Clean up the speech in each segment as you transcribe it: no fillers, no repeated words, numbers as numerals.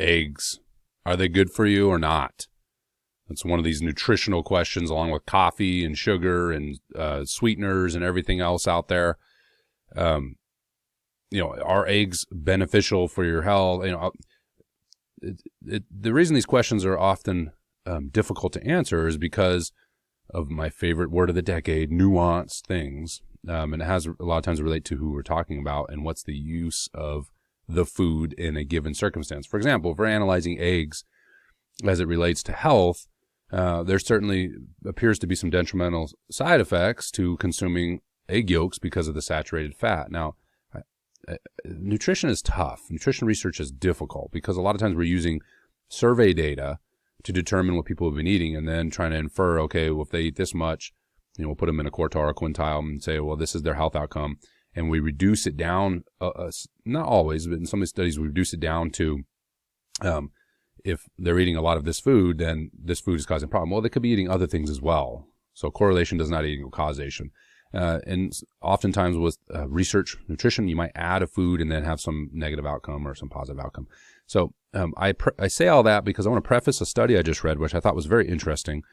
eggs, are they good for you or not? It's one of these nutritional questions, along with coffee and sugar and sweeteners and everything else out there. Are eggs beneficial for your health? The reason these questions are often difficult to answer is because of my favorite word of the decade, nuanced things. And it has a lot of times to relate to who we're talking about and what's the use of the food in a given circumstance. For example, if we're analyzing eggs as it relates to health, there certainly appears to be some detrimental side effects to consuming egg yolks because of the saturated fat. Now, nutrition is tough. Nutrition research is difficult because a lot of times we're using survey data to determine what people have been eating and then trying to infer, okay, well, if they eat this much, we'll put them in a quartile or quintile and say, well, this is their health outcome. And we reduce it down, not always, but in some of the studies, we reduce it down to if they're eating a lot of this food, then this food is causing a problem. Well, they could be eating other things as well. So correlation does not equal causation. And oftentimes with research nutrition, you might add a food and then have some negative outcome or some positive outcome. So I say all that because I want to preface a study I just read, which I thought was very interesting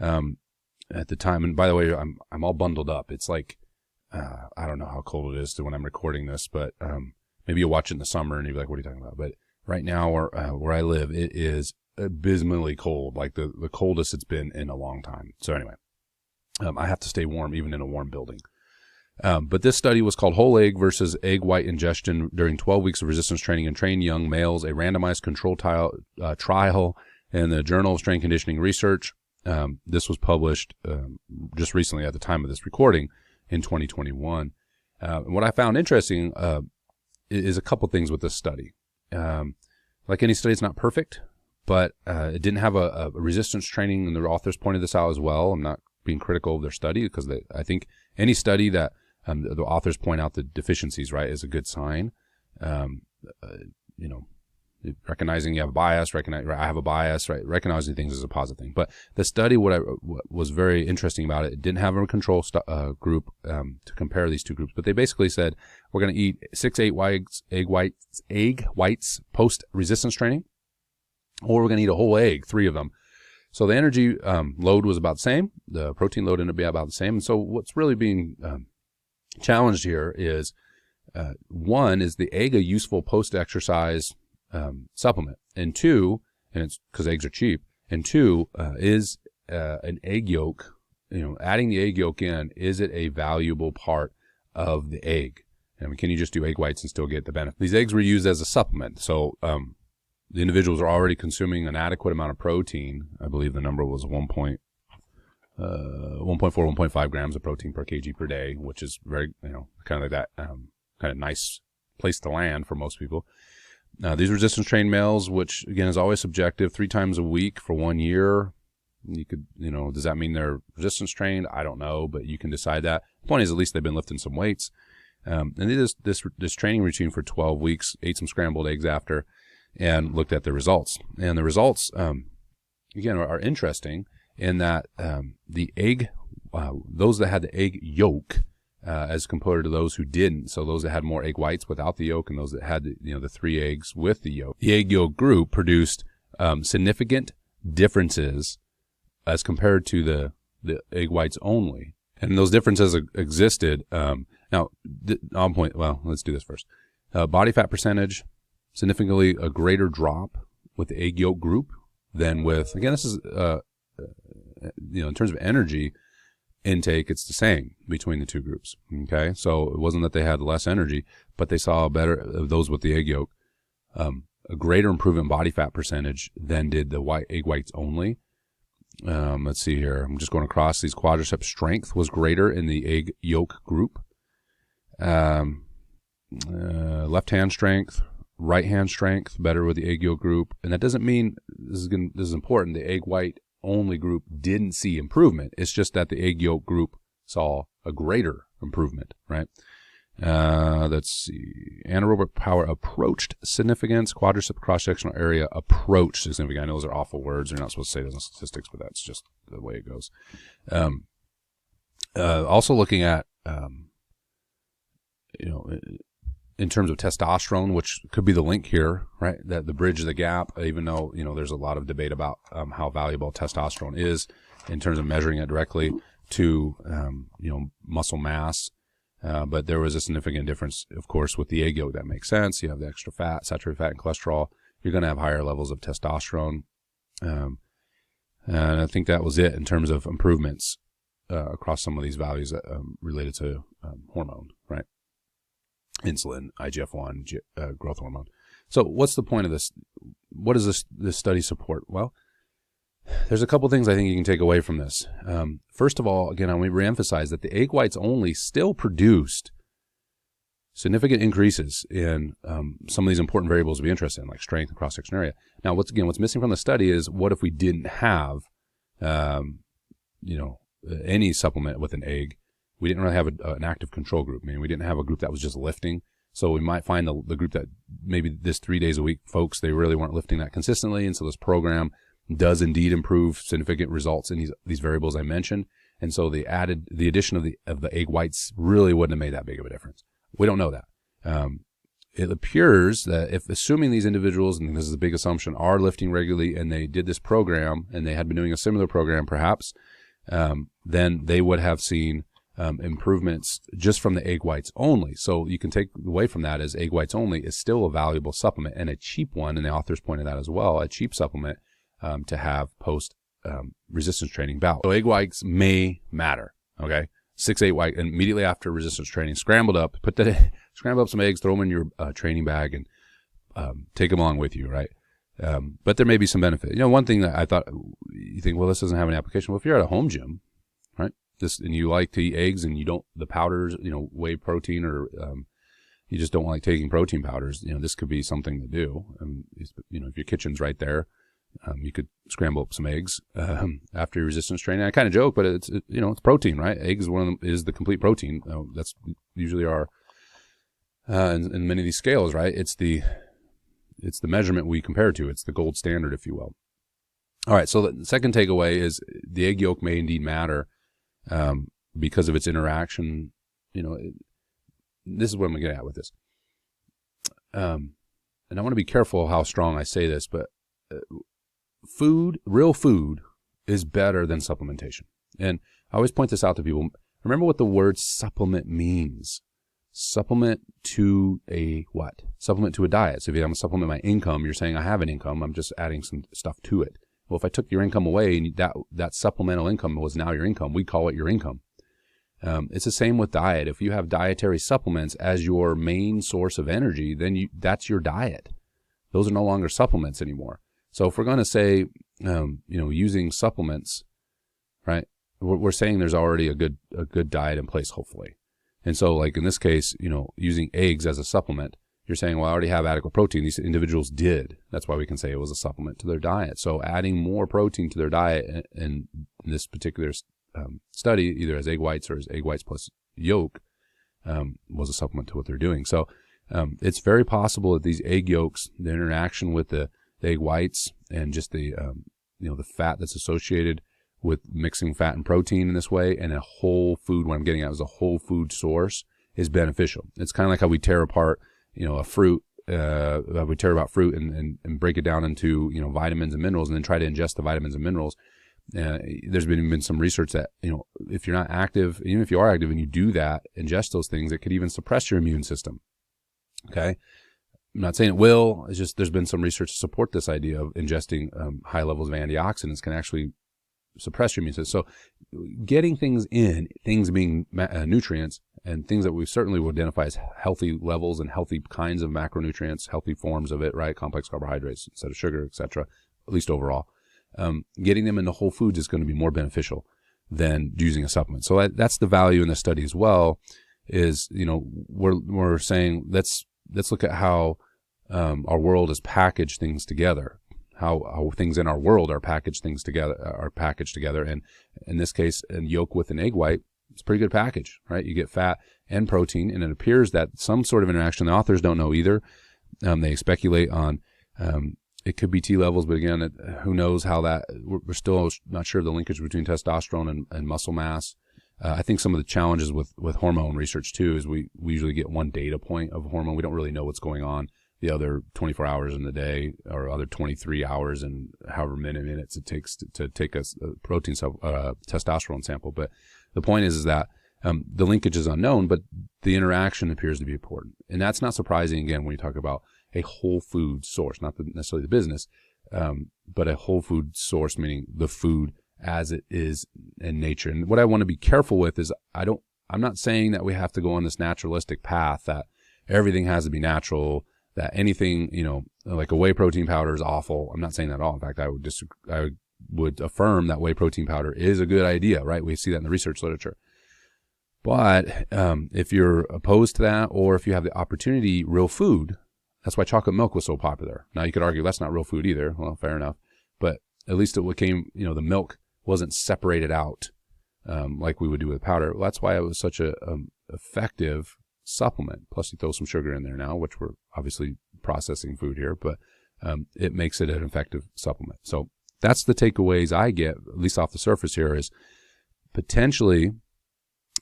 at the time. And by the way, I'm all bundled up. It's like I don't know how cold it is to when I'm recording this, but maybe you'll watch it in the summer and you'll be like, "What are you talking about?" But right now, where I live, it is abysmally cold, like the coldest it's been in a long time. So anyway. I have to stay warm even in a warm building. But this study was called Whole Egg versus Egg White Ingestion during 12 weeks of resistance training in trained young males, a randomized control trial in the Journal of Strength Conditioning Research. This was published just recently at the time of this recording in 2021. What I found interesting is a couple things with this study. Like any study, it's not perfect, but it didn't have a resistance training, and the authors pointed this out as well. I'm not being critical of their study because I think any study that the authors point out the deficiencies, right, is a good sign. Recognizing you have a bias, I have a bias, right? Recognizing things is a positive thing. But the study, what was very interesting about it, it didn't have a control group to compare these two groups. But they basically said we're going to eat 6 egg whites post resistance training, or we're going to eat a whole egg, 3 of them. So the energy load was about the same. The protein load ended up being about the same. And so what's really being challenged here is, one, is the egg a useful post-exercise supplement? And 2, and it's because eggs are cheap, and 2, is an egg yolk, adding the egg yolk in, is it a valuable part of the egg? And can you just do egg whites and still get the benefit? These eggs were used as a supplement. So the individuals are already consuming an adequate amount of protein. I believe the number was 1.4, 1.5 grams of protein per kg per day, which is very, kind of like that kind of nice place to land for most people. These resistance trained males, which again is always subjective, 3 times a week for 1 year. You could, does that mean they're resistance trained? I don't know, but you can decide that. The point is, at least they've been lifting some weights. And they did this training routine for 12 weeks, ate some scrambled eggs after, and looked at the results. And the results, again, are interesting in that the egg, those that had the egg yolk, as compared to those who didn't, so those that had more egg whites without the yolk and those that had the 3 eggs with the yolk, the egg yolk group produced significant differences as compared to the egg whites only. And those differences existed. Now, let's do this first. Body fat percentage, significantly a greater drop with the egg yolk group than with, again, this is, in terms of energy intake, it's the same between the two groups. Okay. So it wasn't that they had less energy, but they saw those with the egg yolk, a greater improvement in body fat percentage than did the egg whites only. Let's see here. I'm just going across these. Quadriceps strength was greater in the egg yolk group. Left hand strength, right hand strength, better with the egg yolk group. And that doesn't mean, this is important, the egg white only group didn't see improvement. It's just that the egg yolk group saw a greater improvement, right? Let's see. Anaerobic power approached significance. Quadricep cross-sectional area approached significance. I know those are awful words. You're not supposed to say those in statistics, but that's just the way it goes. Also looking at, in terms of testosterone, which could be the link here, right? That the bridge the gap, even though, there's a lot of debate about how valuable testosterone is in terms of measuring it directly to, muscle mass. But there was a significant difference, of course, with the egg yolk. That makes sense. You have the extra fat, saturated fat, and cholesterol. You're going to have higher levels of testosterone. And I think that was it in terms of improvements across some of these values related to hormone, right? Insulin, IGF-1, growth hormone. So what's the point of this? What does this study support? Well, there's a couple things I think you can take away from this. First of all, again, I want to reemphasize that the egg whites only still produced significant increases in some of these important variables to be interested in, like strength and cross-section area. Now, what's missing from the study is what if we didn't have, any supplement with an egg? We didn't really have an active control group. I mean, we didn't have a group that was just lifting. So we might find the group that maybe this 3 days a week folks, they really weren't lifting that consistently. And so this program does indeed improve significant results in these variables I mentioned. And so the addition of the egg whites really wouldn't have made that big of a difference. We don't know that. It appears that if assuming these individuals, and this is a big assumption, are lifting regularly and they did this program and they had been doing a similar program perhaps, then they would have seen improvements just from the egg whites only. So you can take away from that as egg whites only is still a valuable supplement and a cheap one, and the authors pointed that as well, a cheap supplement to have post resistance training bout. So egg whites may matter, okay? 6-8 white, and immediately after resistance training, scramble up some eggs, throw them in your training bag, and take them along with you, right? But there may be some benefit. One thing that I thought, you think, well, this doesn't have any application. Well, if you're at a home gym, right, and you like to eat eggs and you don't, the powders, whey protein, or you just don't like taking protein powders, this could be something to do. If your kitchen's right there, you could scramble up some eggs after your resistance training. I kind of joke, but it's protein, right? Eggs is the complete protein. That's usually our in many of these scales, right? It's the measurement we compare to. It's the gold standard, if you will. All right. So the second takeaway is the egg yolk may indeed matter because of its interaction. This is what I'm going to get at with this. And I want to be careful how strong I say this, but real food is better than supplementation. And I always point this out to people. Remember what the word supplement means. Supplement to a what? Supplement to a diet. So if I'm going to supplement my income, you're saying I have an income, I'm just adding some stuff to it. Well, if I took your income away and that supplemental income was now your income, we call it your income. It's the same with diet. If you have dietary supplements as your main source of energy, then that's your diet. Those are no longer supplements anymore. So if we're going to say, using supplements, right, we're saying there's already a good diet in place, hopefully. And so, like in this case, using eggs as a supplement, you're saying, well, I already have adequate protein. These individuals did. That's why we can say it was a supplement to their diet. So adding more protein to their diet in this particular study, either as egg whites or as egg whites plus yolk, was a supplement to what they're doing. So it's very possible that these egg yolks, the interaction with the egg whites and just the fat that's associated with mixing fat and protein in this way, and a whole food, what I'm getting at is a whole food source, is beneficial. It's kind of like how we tear apart, a fruit, we tear about fruit and break it down into, vitamins and minerals, and then try to ingest the vitamins and minerals. There's been some research that, if you're not active, even if you are active and you do that, ingest those things, it could even suppress your immune system. Okay. I'm not saying it will. It's just there's been some research to support this idea of ingesting high levels of antioxidants can actually suppress your immune system. So getting things being nutrients and things that we certainly would identify as healthy levels and healthy kinds of macronutrients, healthy forms of it, right? Complex carbohydrates instead of sugar, etc., at least overall. Getting them into whole foods is going to be more beneficial than using a supplement. So that's the value in the study as well, is, we're saying let's look at how our world has packaged things together, how things in our world are packaged together. And in this case, a yolk with an egg white, it's a pretty good package, right? You get fat and protein, and it appears that some sort of interaction, the authors don't know either. They speculate on, it could be T levels, but again, who knows how that, we're still not sure of the linkage between testosterone and muscle mass. I think some of the challenges with hormone research too is we usually get one data point of hormone. We don't really know what's going on the other 24 hours in the day, or other 23 hours and however many minutes it takes to take a protein testosterone sample. But the point is that the linkage is unknown, but the interaction appears to be important. And that's not surprising, again, when you talk about a whole food source, not necessarily the business, but a whole food source, meaning the food as it is in nature. And what I want to be careful with is I'm not saying that we have to go on this naturalistic path, that everything has to be natural, that anything, like a whey protein powder is awful. I'm not saying that at all. In fact, I would affirm that whey protein powder is a good idea, right? We see that in the research literature. But if you're opposed to that, or if you have the opportunity, real food, that's why chocolate milk was so popular. Now you could argue that's not real food either. Well, fair enough. But at least it became, the milk wasn't separated out like we would do with powder. Well, that's why it was such a effective supplement. Plus you throw some sugar in there now, which we're obviously processing food here, but it makes it an effective supplement. So that's the takeaways I get, at least off the surface here, is potentially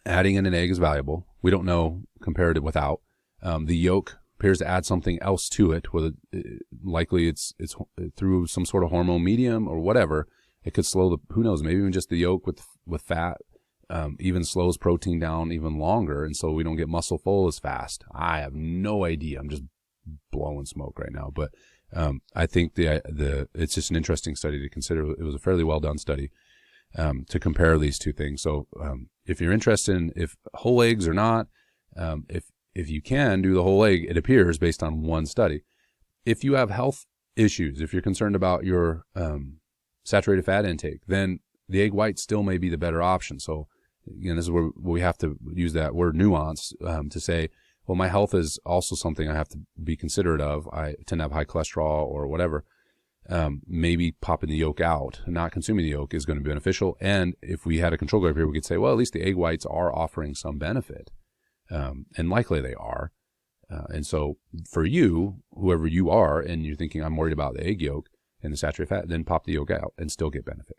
adding in an egg is valuable. We don't know compared to without. The yolk appears to add something else to it, whether likely it's through some sort of hormone medium or whatever. It could slow who knows, maybe even just the yolk with fat even slows protein down even longer, and so we don't get muscle full as fast. I have no idea. I'm just blowing smoke right now, but I think it's just an interesting study to consider. It was a fairly well done study to compare these two things. So if you're interested in if whole eggs or not, if you can do the whole egg, it appears based on one study. If you have health issues, if you're concerned about your saturated fat intake, then the egg white still may be the better option. So again, this is where we have to use that word nuance to say, well, my health is also something I have to be considerate of. I tend to have high cholesterol or whatever. Maybe popping the yolk out and not consuming the yolk is going to be beneficial. And if we had a control group here, we could say, well, at least the egg whites are offering some benefit. And likely they are. And so for you, whoever you are, and you're thinking, I'm worried about the egg yolk and the saturated fat, then pop the yolk out and still get benefit.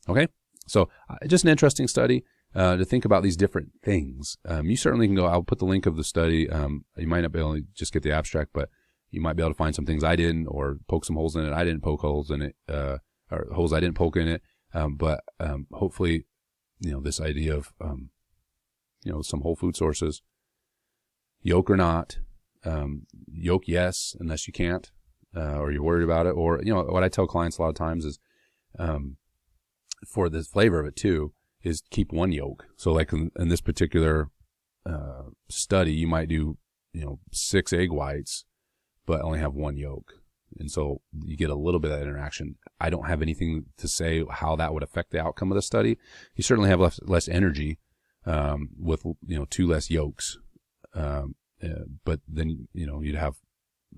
Okay? So just an interesting study to think about these different things. You certainly can go, I'll put the link of the study. You might not be able to just get the abstract, but you might be able to find some things I didn't, or poke some holes in it. I didn't poke holes in it, or holes I didn't poke in it. But hopefully, this idea of, some whole food sources, yolk or not, yolk, yes, unless you can't, or you're worried about it. Or, what I tell clients a lot of times is, for the flavor of it too, is keep one yolk. So like in this particular study, you might do 6 egg whites, but only have 1 yolk, and so you get a little bit of that interaction. I don't have anything to say how that would affect the outcome of the study. You certainly have less energy with 2 less yolks, but then you'd have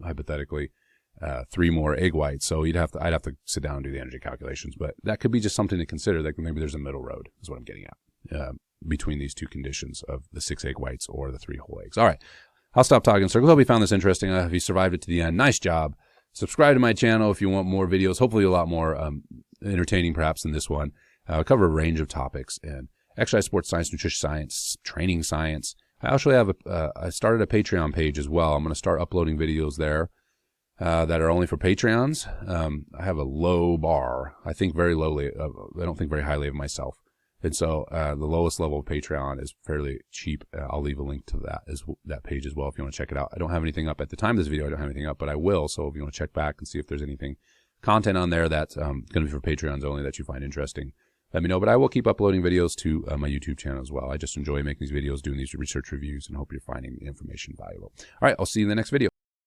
hypothetically 3 more egg whites. So I'd have to sit down and do the energy calculations, but that could be just something to consider. Like maybe there's a middle road is what I'm getting at, between these two conditions of the 6 egg whites or the 3 whole eggs. All right. I'll stop talking circles. Hope you found this interesting. If you survived it to the end, nice job. Subscribe to my channel if you want more videos, hopefully a lot more entertaining perhaps than this one. I cover a range of topics and exercise, sports science, nutrition science, training science. I actually have I started a Patreon page as well. I'm going to start uploading videos there that are only for Patreons. I have a low bar. I think very lowly. I don't think very highly of myself. And so the lowest level of Patreon is fairly cheap. I'll leave a link to that page as well if you want to check it out. I don't have anything up at the time of this video. I don't have anything up, but I will. So if you want to check back and see if there's anything content on there that's going to be for Patreons only that you find interesting, let me know. But I will keep uploading videos to my YouTube channel as well. I just enjoy making these videos, doing these research reviews, and hope you're finding the information valuable. All right, I'll see you in the next video.